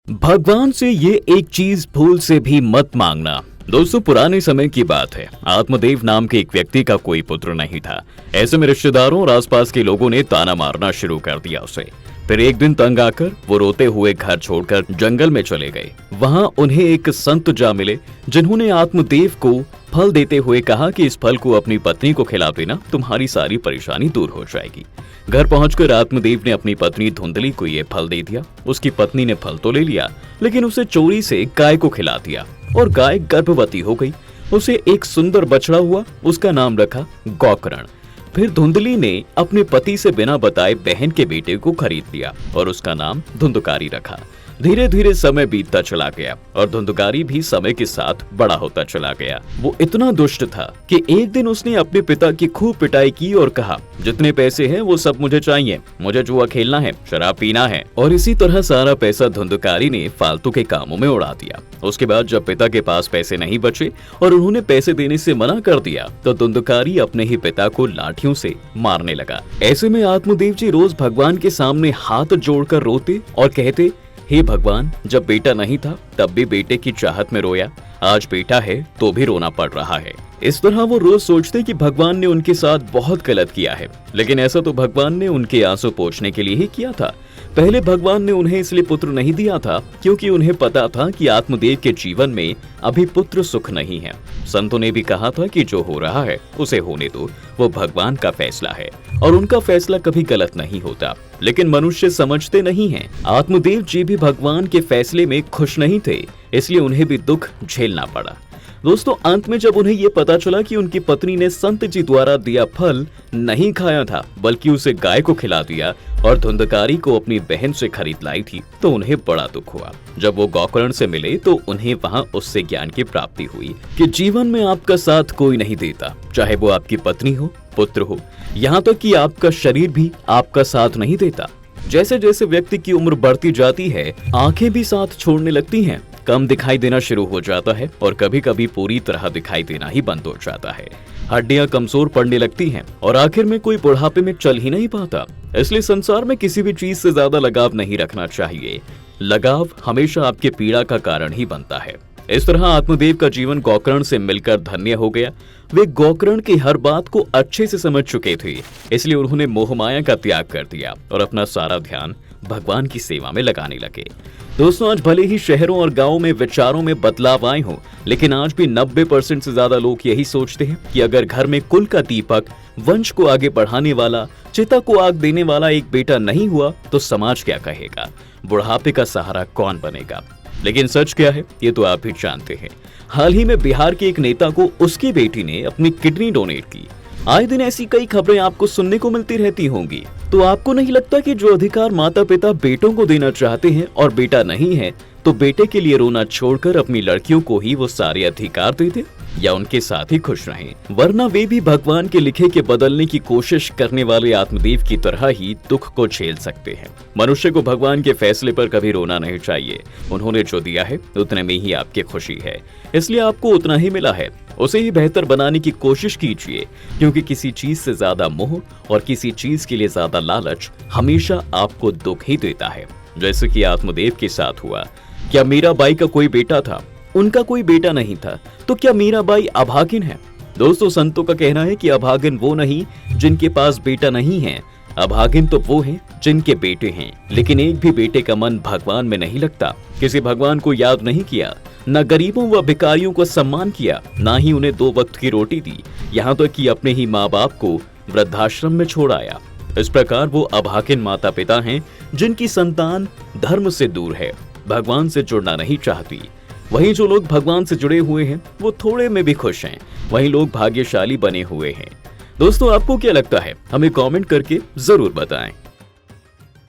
भगवान से ये एक चीज भूल से भी मत मांगना। दोस्तों, पुराने समय की बात है। आत्मदेव नाम के एक व्यक्ति का कोई पुत्र नहीं था। ऐसे में रिश्तेदारों और आसपास के लोगों ने ताना मारना शुरू कर दिया उसे। फिर एक दिन तंग आकर वो रोते हुए घर छोड़कर जंगल में चले गए। वहां उन्हें एक संत जा मिले, जिन्होंने आत्मदेव को फल देते हुए कहा कि इस फल को अपनी पत्नी को खिला देना, तुम्हारी सारी परेशानी दूर हो जाएगी। घर पहुंचकर आत्मदेव ने अपनी पत्नी धुंधली को ये फल दे दिया। उसकी पत्नी ने फल तो ले लिया, लेकिन उसे चोरी से गाय को खिला दिया और गाय गर्भवती हो गई। उसे एक सुंदर बछड़ा हुआ, उसका नाम रखा गोकर्ण। फिर धुंधली ने अपने पति से बिना बताए बहन के बेटे को खरीद लिया और उसका नाम धुंधकारी रखा। धीरे धीरे समय बीतता चला गया और धुंधकारी भी समय के साथ बड़ा होता चला गया। वो इतना दुष्ट था कि एक दिन उसने अपने पिता की खूब पिटाई की और कहा, जितने पैसे हैं वो सब मुझे चाहिए, मुझे जुआ खेलना है, शराब पीना है। और इसी तरह सारा पैसा धुंधकारी ने फालतू के कामों में उड़ा दिया। उसके बाद जब पिता के पास पैसे नहीं बचे और उन्होंने पैसे देने से मना कर दिया, तो धुंधकारी अपने ही पिता को लाठियों से मारने लगा। ऐसे में आत्मदेव जी रोज भगवान के सामने हाथ जोड़कर रोते और कहते, हे भगवान, जब बेटा नहीं था तब भी बेटे की चाहत में रोया, आज बेटा है तो भी रोना पड़ रहा है। इस तरह वो रोज सोचते कि भगवान ने उनके साथ बहुत गलत किया है, लेकिन ऐसा तो भगवान ने उनके आंसू पोंछने के लिए ही किया था। पहले भगवान ने उन्हें इसलिए पुत्र नहीं दिया था क्योंकि उन्हें पता था कि आत्मदेव के जीवन में अभी पुत्र सुख नहीं है। संतों ने भी कहा था कि जो हो रहा है उसे होने दो, वो भगवान का फैसला है और उनका फैसला कभी गलत नहीं होता। लेकिन मनुष्य समझते नहीं हैं। आत्मदेव जी भी भगवान के फैसले में खुश नहीं थे, इसलिए उन्हें भी दुख झेलना पड़ा। दोस्तों, अंत में जब उन्हें ये पता चला कि उनकी पत्नी ने संत जी द्वारा दिया फल नहीं खाया था, बल्कि उसे गाय को खिला दिया और धुंधकारी को अपनी बहन से खरीद लाई थी, तो उन्हें बड़ा दुख हुआ। जब वो गोकर्ण से मिले तो उन्हें वहां उससे ज्ञान की प्राप्ति हुई कि जीवन में आपका साथ कोई नहीं देता, चाहे वो आपकी पत्नी हो, पुत्र हो, यहाँ तक कि आपका शरीर भी आपका साथ नहीं देता। जैसे जैसे व्यक्ति की उम्र बढ़ती जाती है, आंखें भी साथ छोड़ने लगती हैं, कम दिखाई देना शुरू हो जाता है और कभी कभी पूरी तरह दिखाई देना ही बंद हो जाता है। हड्डियां कमजोर पड़ने लगती हैं और आखिर में कोई बुढ़ापे में चल ही नहीं पाता। इसलिए संसार में किसी भी चीज से ज्यादा लगाव नहीं रखना चाहिए। लगाव हमेशा आपके पीड़ा का कारण ही बनता है। इस तरह आत्मदेव का जीवन गोकर्ण से मिलकर धन्य हो गया। वे गोकर्ण की हर बात को अच्छे से समझ चुके थे, इसलिए उन्होंने मोहमाया का त्याग कर दिया और अपना सारा ध्यान भगवान की सेवा में लगाने लगे। दोस्तों, आज भले ही शहरों और गांवों में विचारों में बदलाव आए हों, लेकिन आज भी 90% से ज्यादा लोग यही सोचते हैं कि अगर घर में कुल का दीपक, वंश को आगे बढ़ाने वाला, चिता को आग देने वाला एक बेटा नहीं हुआ तो समाज क्या कहेगा, बुढ़ापे का सहारा कौन बनेगा। लेकिन सच क्या है ये तो आप भी जानते हैं। हाल ही में बिहार के एक नेता को उसकी बेटी ने अपनी किडनी डोनेट की। आए दिन ऐसी कई खबरें आपको सुनने को मिलती रहती होंगी। तो आपको नहीं लगता कि जो अधिकार माता पिता बेटों को देना चाहते हैं और बेटा नहीं है, तो बेटे के लिए रोना छोड़कर अपनी लड़कियों को ही वो सारे अधिकार दे दे या उनके साथ ही खुश रहें? वरना वे भी भगवान के लिखे के बदलने की कोशिश करने वाले आत्मदेव की तरह ही दुख को झेल सकते हैं। मनुष्य को भगवान के फैसले पर कभी रोना नहीं चाहिए। उन्होंने जो दिया है उतने में ही आपकी खुशी है, इसलिए आपको उतना ही मिला है, उसे ही बेहतर बनाने की कोशिश कीजिए। क्योंकि किसी चीज से ज्यादा मोह और किसी चीज के लिए ज्यादा लालच हमेशा आपको दुख ही देता है। जैसे कि आत्मदेव के साथ हुआ। क्या मीराबाई का कोई बेटा था? उनका कोई बेटा नहीं था, तो क्या मीराबाई अभागिन है? दोस्तों, संतों का कहना है कि अभागिन वो नहीं जिनके पास बेटा नहीं है, अभागिन तो वो हैं जिनके बेटे हैं, लेकिन एक भी बेटे का मन भगवान में नहीं लगता। किसी भगवान को याद नहीं किया, न गरीबों व भिखारियों को सम्मान किया, न ही उन्हें 2 वक्त की रोटी दी, यहाँ तक कि अपने ही माँ बाप को वृद्धाश्रम में छोड़ आया। इस प्रकार वो अभागिन माता पिता हैं जिनकी संतान धर्म से दूर है, भगवान से जुड़ना नहीं चाहती। वहीं जो लोग भगवान से जुड़े हुए हैं वो थोड़े में भी खुश हैं, वहीं लोग भाग्यशाली बने हुए हैं। दोस्तों, आपको क्या लगता है? हमें कमेंट करके जरूर बताएं।